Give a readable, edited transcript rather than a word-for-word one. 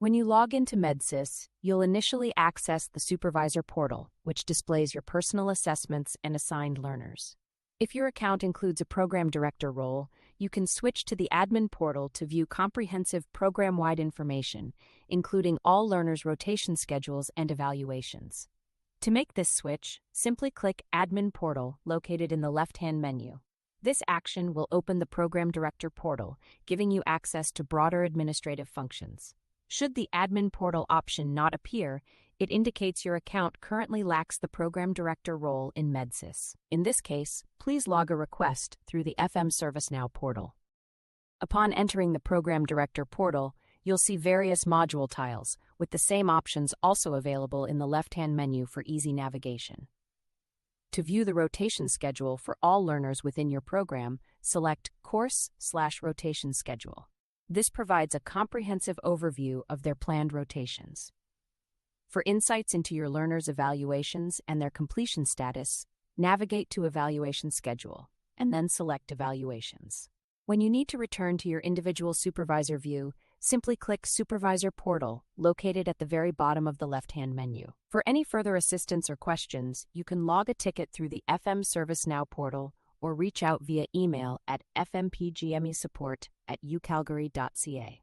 When you log into MedSIS, you'll initially access the Supervisor Portal, which displays your personal assessments and assigned learners. If your account includes a program director role, you can switch to the Admin Portal to view comprehensive program-wide information, including all learners' rotation schedules and evaluations. To make this switch, simply click Admin Portal located in the left-hand menu. This action will open the Program Director portal, giving you access to broader administrative functions. Should the Admin Portal option not appear, it indicates your account currently lacks the Program Director role in MedSIS. In this case, please log a request through the FM ServiceNow portal. Upon entering the Program Director portal, you'll see various module tiles, with the same options also available in the left-hand menu for easy navigation. To view the rotation schedule for all learners within your program, select Course/Rotation Schedule. This provides a comprehensive overview of their planned rotations. For insights into your learners' evaluations and their completion status, navigate to Evaluation Schedule, and then select Evaluations. When you need to return to your individual supervisor view, simply click Supervisor Portal, located at the very bottom of the left-hand menu. For any further assistance or questions, you can log a ticket through the FM ServiceNow portal or reach out via email at fmpgmesupport@ucalgary.ca.